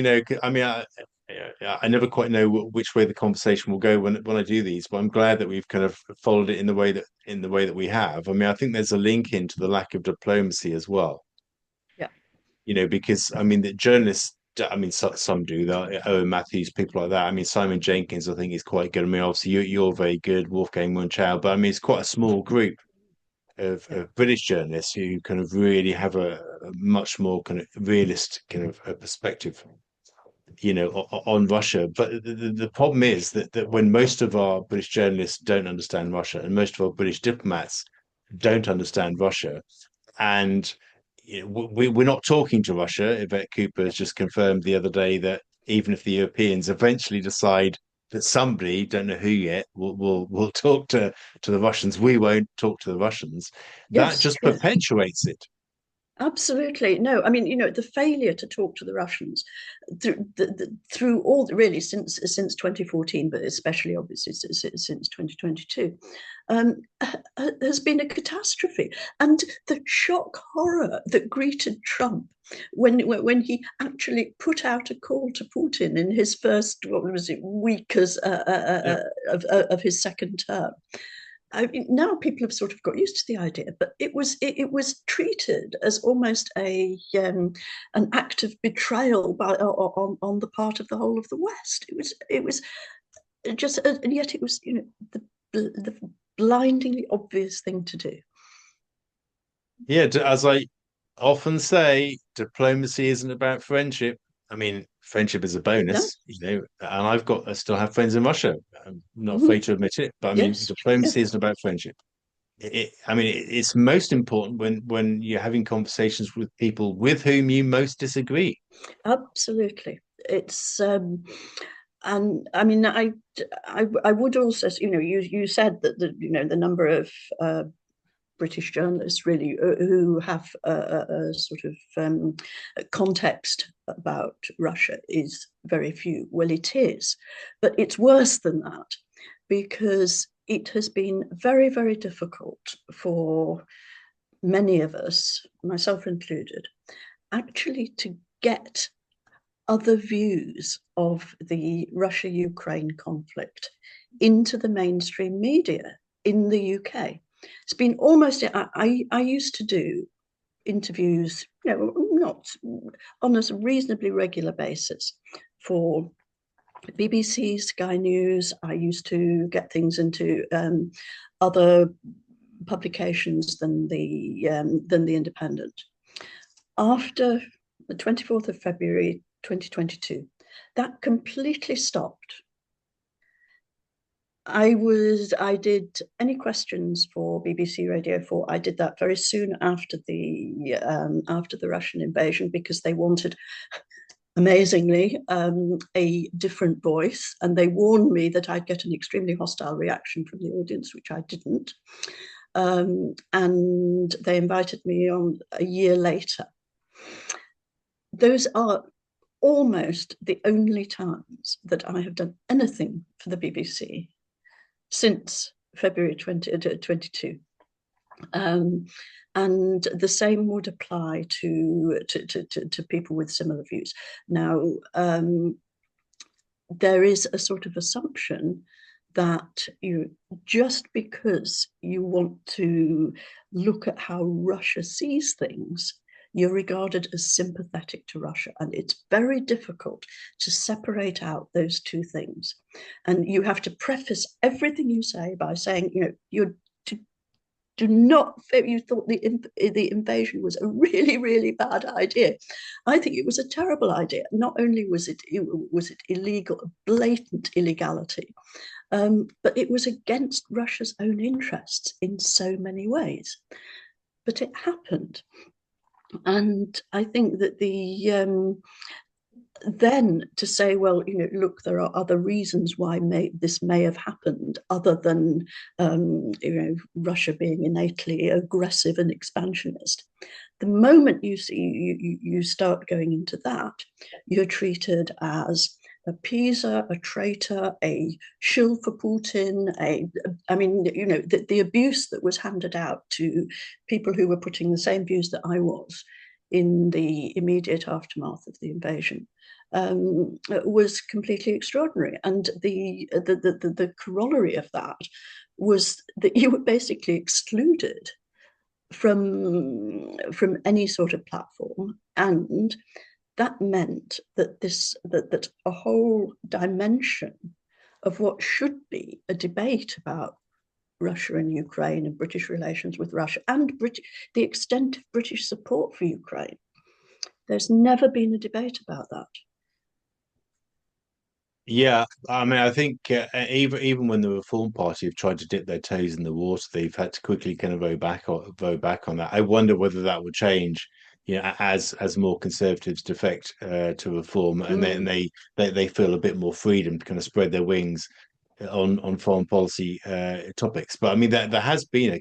Speaker 1: I mean, I never quite know which way the conversation will go when I do these, but I'm glad that we've kind of followed it in the way that we have. I mean, I think there's a link into the lack of diplomacy as well.
Speaker 2: Yeah.
Speaker 1: Because I mean, the journalists. I mean, some do that. Owen Matthews, people like that. I mean, Simon Jenkins, I think, is quite good. I mean, obviously, you're very good, Wolfgang Munchau, but I mean, it's quite a small group
Speaker 2: Yeah.
Speaker 1: of British journalists who kind of really have a much more kind of realist kind of a perspective, on Russia. But the problem is that when most of our British journalists don't understand Russia, and most of our British diplomats don't understand Russia, and we're not talking to Russia. Yvette Cooper has just confirmed the other day that even if the Europeans eventually decide that somebody, don't know who yet, will talk to the Russians, we won't talk to the Russians. That
Speaker 2: Yes.
Speaker 1: just
Speaker 2: Yes.
Speaker 1: perpetuates it.
Speaker 2: Absolutely. No, I mean, the failure to talk to the Russians through all really since 2014, but especially obviously since 2022, has been a catastrophe. And the shock horror that greeted Trump when he actually put out a call to Putin in his first, what was it, week
Speaker 1: Yeah.
Speaker 2: of his second term. I mean, now people have sort of got used to the idea, but it was treated as almost an act of betrayal on the part of the whole of the West. It was just, and yet it was the blindingly obvious thing to do.
Speaker 1: Yeah, as I often say, diplomacy isn't about friendship. I mean, friendship is a
Speaker 2: No.
Speaker 1: bonus, and I still have friends in Russia. I'm not
Speaker 2: Mm-hmm.
Speaker 1: afraid to admit it, but I mean,
Speaker 2: Yes. Yeah.
Speaker 1: diplomacy isn't about friendship. I mean, it's most important when you're having conversations with people with whom you most disagree.
Speaker 2: Absolutely. It's and I mean, I would also, you said that the number of British journalists really who have a sort of context about Russia is very few. Well, it is, but it's worse than that because it has been very, very difficult for many of us, myself included, actually to get other views of the Russia-Ukraine conflict into the mainstream media in the UK. It's been almost, I used to do interviews, not on a reasonably regular basis for BBC, Sky News. I used to get things into other publications than the Independent. After the 24th of February 2022, that completely stopped. I did any questions for BBC Radio 4. I did that very soon after the Russian invasion because they wanted, amazingly, a different voice, and they warned me that I'd get an extremely hostile reaction from the audience, which I didn't. And they invited me on a year later. Those are almost the only times that I have done anything for the BBC since February 2022. And the same would apply to people with similar views. Now, there is a sort of assumption that just because you want to look at how Russia sees things, you're regarded as sympathetic to Russia. And it's very difficult to separate out those two things. And you have to preface everything you say by saying, you're do not, you thought the invasion was a really, really bad idea. I think it was a terrible idea. Not only was it illegal, blatant illegality, but it was against Russia's own interests in so many ways. But it happened. And I think that then to say, well, look, there are other reasons why this may have happened, other than Russia being innately aggressive and expansionist. The moment you start going into that, you're treated as a peaser, a traitor, a shill for Putin. The abuse that was handed out to people who were putting the same views that I was in the immediate aftermath of the invasion was completely extraordinary. And the corollary of that was that you were basically excluded from any sort of platform, and that meant that a whole dimension of what should be a debate about Russia and Ukraine and British relations with Russia and the extent of British support for Ukraine. There's never been a debate about that.
Speaker 1: Yeah, I mean, I think even when the Reform Party have tried to dip their toes in the water, they've had to quickly kind of vote back on that. I wonder whether that will change, as more conservatives defect to reform, and then they feel a bit more freedom to kind of spread their wings on foreign policy topics. But I mean, there has been a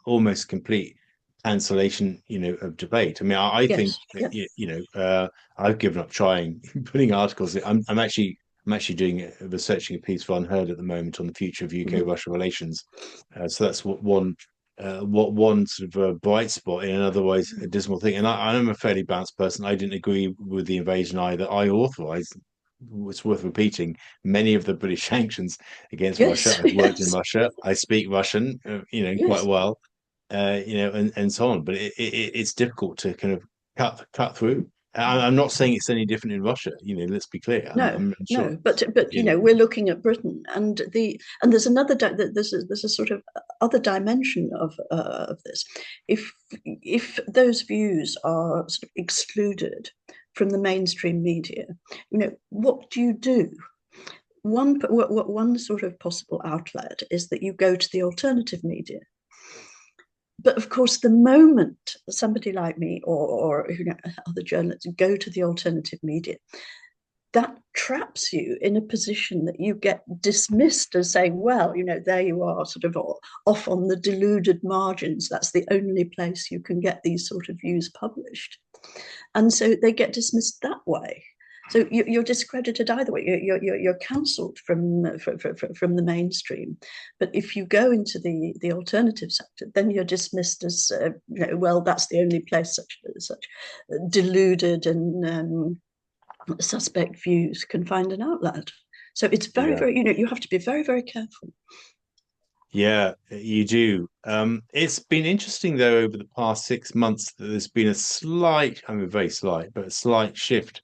Speaker 1: almost complete cancellation, of debate. I mean, I think
Speaker 2: Yes, yeah.
Speaker 1: I've given up trying putting articles. I'm actually doing researching a piece for Unheard at the moment on the future of UK-Russia relations. So that's one sort of a bright spot in an otherwise a dismal thing. And I'm a fairly balanced person. I didn't agree with the invasion either. I authorised. It's worth repeating many of the British sanctions against Russia.
Speaker 2: Yes,
Speaker 1: I've worked in
Speaker 2: yes,
Speaker 1: Russia. I speak Russian, quite
Speaker 2: yes.
Speaker 1: well, and so on. But it's difficult to kind of cut through. I'm not saying it's any different in Russia. Let's be clear.
Speaker 2: No,
Speaker 1: I'm sure.
Speaker 2: no, but we're looking at Britain, and there's there's a sort of other dimension of this. If those views are sort of excluded from the mainstream media, what do you do? One sort of possible outlet is that you go to the alternative media. But of course, the moment somebody like me or other journalists go to the alternative media, that traps you in a position that you get dismissed as saying, well, there you are, sort of off on the deluded margins. That's the only place you can get these sort of views published. And so they get dismissed that way. So you're discredited either way. You're cancelled from the mainstream. But if you go into the alternative sector, then you're dismissed as well. That's the only place such deluded and suspect views can find an outlet. So it's very,
Speaker 1: Yeah.
Speaker 2: very, you have to be very, very careful.
Speaker 1: Yeah, you do. It's been interesting though over the past 6 months that there's been a slight, I mean, very slight, but a slight shift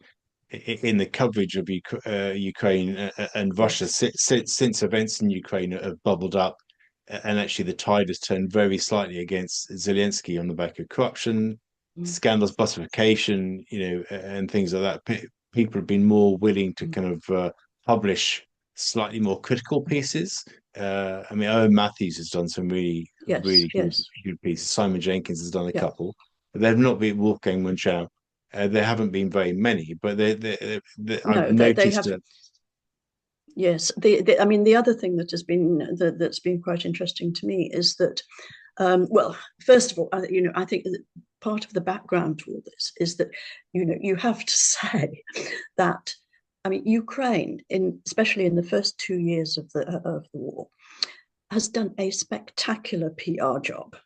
Speaker 1: in the coverage of Ukraine and Russia
Speaker 2: Yes.
Speaker 1: since events in Ukraine have bubbled up, and actually the tide has turned very slightly against Zelensky on the back of corruption,
Speaker 2: Mm.
Speaker 1: scandals, bussification, and things like that. People have been more willing to
Speaker 2: Mm.
Speaker 1: kind of publish slightly more critical pieces. I mean, Owen Matthews has done some really,
Speaker 2: Yes,
Speaker 1: really
Speaker 2: yes,
Speaker 1: good pieces. Simon Jenkins has done a
Speaker 2: yeah.
Speaker 1: couple. But they've not been Wolfgang Munchau. There haven't been very many, but I've
Speaker 2: No, they
Speaker 1: noticed
Speaker 2: have.
Speaker 1: that.
Speaker 2: Yes, I mean, the other thing that's been quite interesting to me is that, well, first of all, I think that part of the background to all this is that, you have to say that, I mean, Ukraine, especially in the first 2 years of the war, has done a spectacular PR job.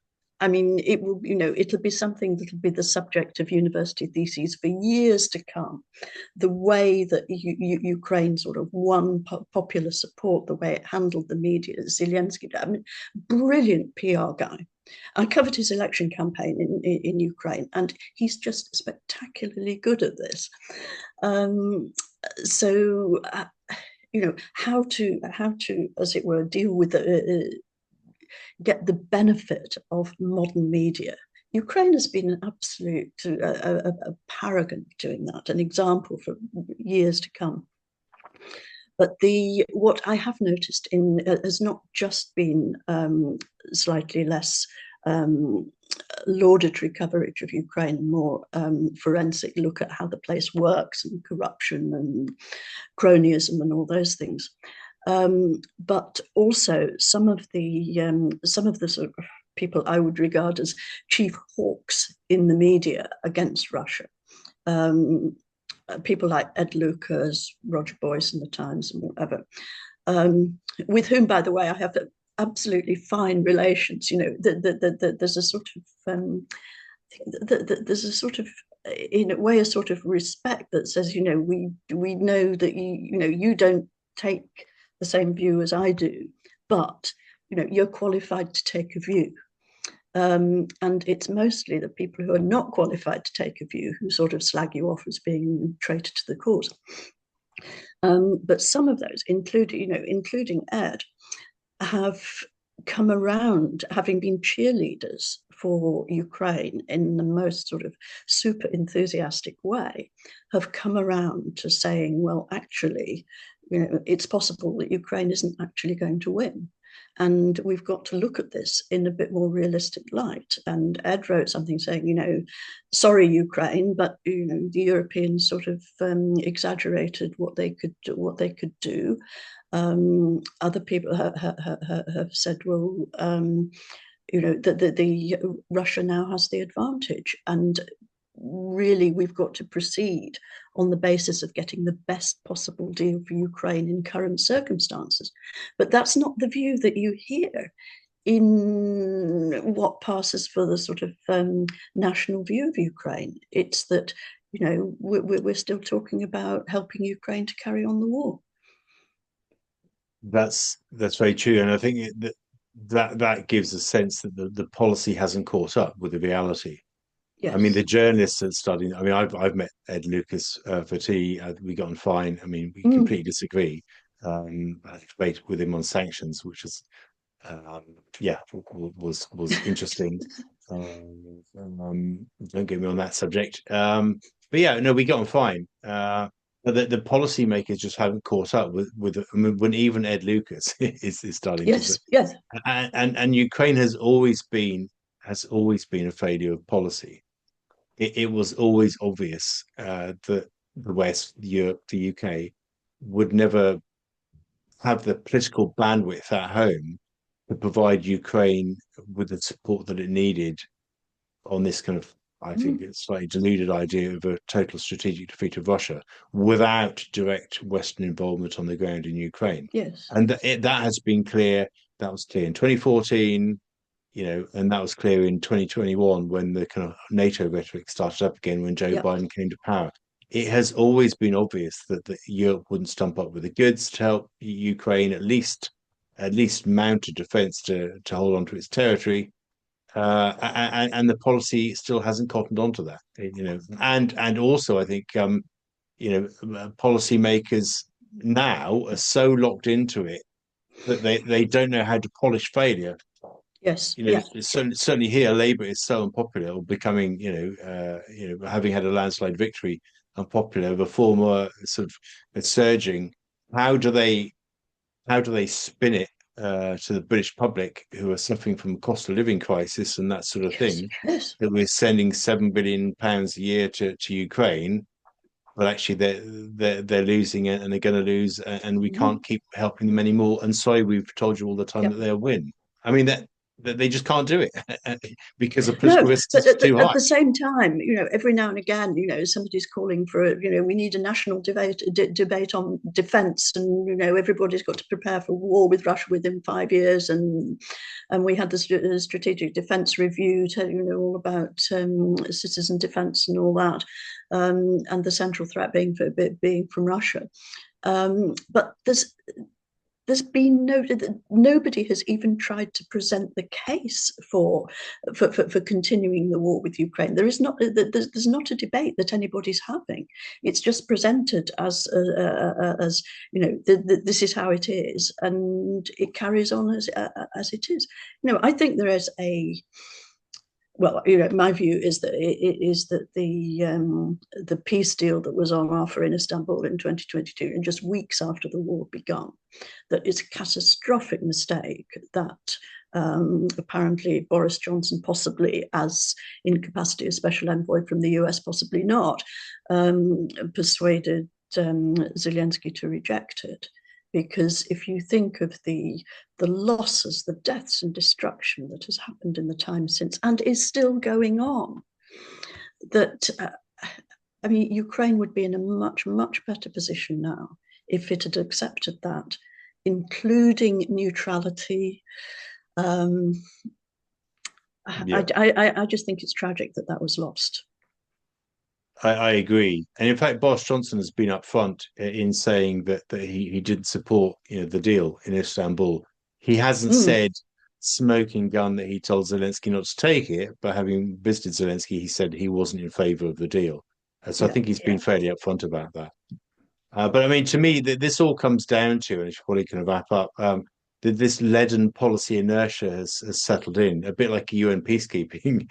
Speaker 2: I mean, it'll be something that'll be the subject of university theses for years to come. The way that Ukraine sort of won popular support, the way it handled the media, Zelensky, I mean, brilliant PR guy. I covered his election campaign in Ukraine, and he's just spectacularly good at this. So, how to, as it were, deal with get the benefit of modern media. Ukraine has been an absolute a paragon doing that, an example for years to come. But what I have noticed has not just been slightly less laudatory coverage of Ukraine, more forensic look at how the place works and corruption and cronyism and all those things. But also some of the sort of people I would regard as chief hawks in the media against Russia. People like Ed Lucas, Roger Boyce in the Times and whatever, with whom, by the way, I have absolutely fine relations. There's a sort of in a way a sort of respect that says, we know that you don't take the same view as I do, but you're qualified to take a view. And it's mostly the people who are not qualified to take a view who sort of slag you off as being traitor to the cause. But some of those, including Ed, have come around, having been cheerleaders for Ukraine in the most sort of super enthusiastic way, have come around to saying, well, actually, it's possible that Ukraine isn't actually going to win. And we've got to look at this in a bit more realistic light. And Ed wrote something saying, sorry, Ukraine, but the Europeans sort of exaggerated what they could do. Other people have said, well, the Russia now has the advantage, and really we've got to proceed on the basis of getting the best possible deal for Ukraine in current circumstances. But that's not the view that you hear in what passes for the sort of national view of Ukraine. It's that, we're still talking about helping Ukraine to carry on the war.
Speaker 1: That's very true, and I think that gives a sense that the policy hasn't caught up with the reality.
Speaker 2: Yes.
Speaker 1: I mean, the journalists that studying. I mean, I've met Ed Lucas for tea. We got on fine. I mean, we completely disagree. I debated with him on sanctions, which is, was interesting. Don't get me on that subject. But yeah, no, we got on fine. But the policymakers just haven't caught up with I mean, when even Ed Lucas is starting to say.
Speaker 2: Yes.
Speaker 1: And Ukraine has always been a failure of policy. It was always obvious that the West, Europe, the UK would never have the political bandwidth at home to provide Ukraine with the support that it needed on this kind of, I think, it's slightly deluded idea of a total strategic defeat of Russia without direct Western involvement on the ground in Ukraine.
Speaker 2: Yes.
Speaker 1: And that has been clear. That was clear in 2014. And that was clear in 2021 when the kind of NATO rhetoric started up again when Joe Biden came to power. It has always been obvious that Europe wouldn't stump up with the goods to help Ukraine at least mount a defense to hold on to its territory. And the policy still hasn't cottoned onto that, and also I think, policymakers now are so locked into it that they don't know how to polish failure.
Speaker 2: Yes.
Speaker 1: Certainly here, Labour is so unpopular, or becoming, having had a landslide victory, unpopular. The former sort of surging. How do they spin it to the British public, who are suffering from a cost of living crisis and that sort of thing?
Speaker 2: Yes.
Speaker 1: That we're sending £7 billion a year to Ukraine, but actually they're losing it, and they're going to lose, and we can't keep helping them anymore. And sorry, we've told you all the time that they'll win. I mean that they just can't do it because the political risk is too high.
Speaker 2: At the same time, every now and again, somebody's calling for, we need a national debate on defence, and everybody's got to prepare for war with Russia within 5 years, and we had the strategic defence review, telling all about citizen defence and all that, and the central threat being from Russia. But there's been nobody has even tried to present the case for continuing the war with Ukraine. There's not a debate that anybody's having. It's just presented as this is how it is, and it carries on as it is. I think there is my view is that the peace deal that was on offer in Istanbul in 2022, and just weeks after the war began, that it's a catastrophic mistake that Apparently, Boris Johnson, possibly as in capacity as special envoy from the US, possibly not, persuaded Zelensky to reject it. Because if you think of the losses, the deaths and destruction that has happened in the time since and is still going on, that I mean, Ukraine would be in a much, much better position now if it had accepted that, including neutrality.
Speaker 1: Yeah.
Speaker 2: I just think it's tragic that that was lost.
Speaker 1: I agree, and in fact, Boris Johnson has been upfront in saying that he didn't support the deal in Istanbul. He hasn't
Speaker 2: Mm,
Speaker 1: said smoking gun that he told Zelensky not to take it, but having visited Zelensky, he said he wasn't in favor of the deal. So I
Speaker 2: yeah,
Speaker 1: think he's been fairly upfront about that. But I mean, to me, this all comes down to, and it's probably kind of wrap up, that this leaden policy inertia has settled in, a bit like a UN peacekeeping,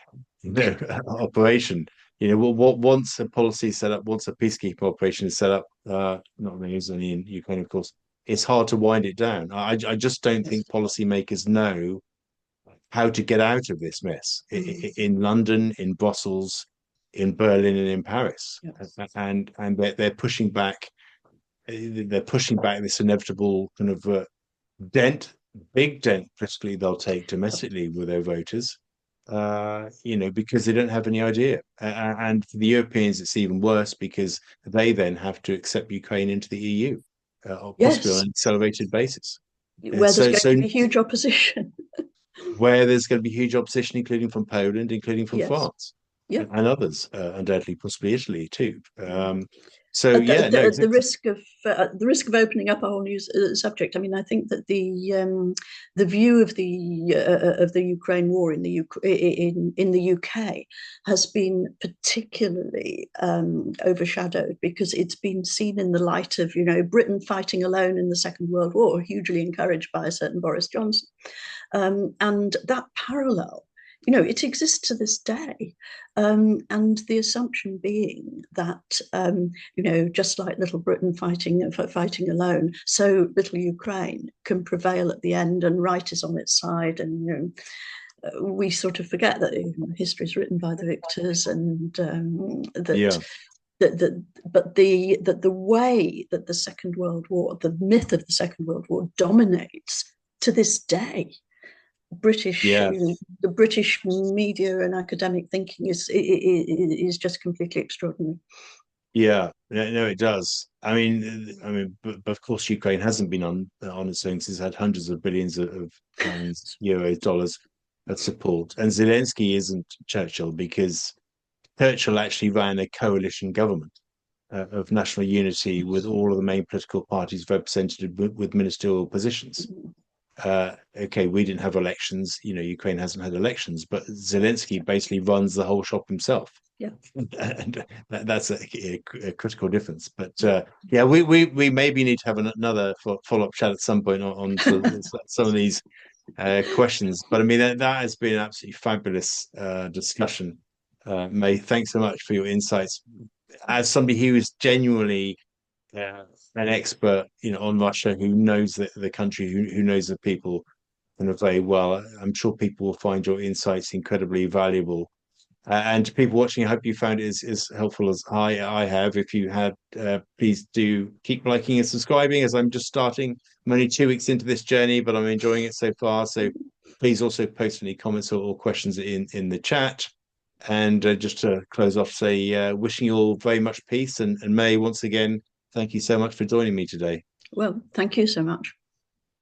Speaker 1: operation. Once a policy is set up, once a peacekeeping operation is set up, not only in Ukraine, of course, it's hard to wind it down. I just don't
Speaker 2: yes.
Speaker 1: think policymakers know how to get out of this mess
Speaker 2: Mm,
Speaker 1: in London, in Brussels, in Berlin, and in Paris,
Speaker 2: yes.
Speaker 1: and they're pushing back this inevitable kind of big dent, politically they'll take domestically with their voters, because they don't have any idea. And for the Europeans, it's even worse because they then have to accept Ukraine into the EU, or possibly on
Speaker 2: Yes,
Speaker 1: an accelerated basis.
Speaker 2: where there's
Speaker 1: So,
Speaker 2: going
Speaker 1: so
Speaker 2: to be huge opposition.
Speaker 1: where there's going to be huge opposition, including from Poland, including from
Speaker 2: Yes.
Speaker 1: France,
Speaker 2: Yeah.
Speaker 1: and others, undoubtedly, possibly Italy too.
Speaker 2: Mm.
Speaker 1: So yeah, no,
Speaker 2: The
Speaker 1: exactly.
Speaker 2: risk of opening up a whole new subject. I mean, I think that the view of the Ukraine war in the UK has been particularly overshadowed because it's been seen in the light of Britain fighting alone in the Second World War, hugely encouraged by a certain Boris Johnson, and that parallel. It exists to this day. And the assumption being that, just like little Britain fighting alone, so little Ukraine can prevail at the end and right is on its side. And, we sort of forget that history is written by the victors and that
Speaker 1: Yeah,
Speaker 2: the way that the Second World War, the myth of the Second World War dominates to this day. British,
Speaker 1: yeah,
Speaker 2: the British media and academic thinking is just completely extraordinary.
Speaker 1: yeah. No, it does. But of course, Ukraine hasn't been on its own. It's had hundreds of billions of pounds, euros, dollars of support. And Zelensky isn't Churchill because Churchill actually ran a coalition government of national unity with all of the main political parties represented with ministerial positions. Okay, we didn't have elections. Ukraine hasn't had elections, but Zelensky basically runs the whole shop himself.
Speaker 2: Yeah.
Speaker 1: And that's a critical difference. But yeah, we maybe need to have another follow-up chat at some point on some of these questions. But I mean, that has been an absolutely fabulous discussion. May, thanks so much for your insights. As somebody who is genuinely an expert, on Russia, who knows the country, who knows the people kind of very well, I'm sure people will find your insights incredibly valuable. And to people watching, I hope you found it as helpful as I have. If you had, please do keep liking and subscribing as I'm just starting. I'm only 2 weeks into this journey, but I'm enjoying it so far. So please also post any comments or questions in the chat. And just to close off, say, wishing you all very much peace. And May, once again, thank you so much for joining me today.
Speaker 2: Well, thank you so much.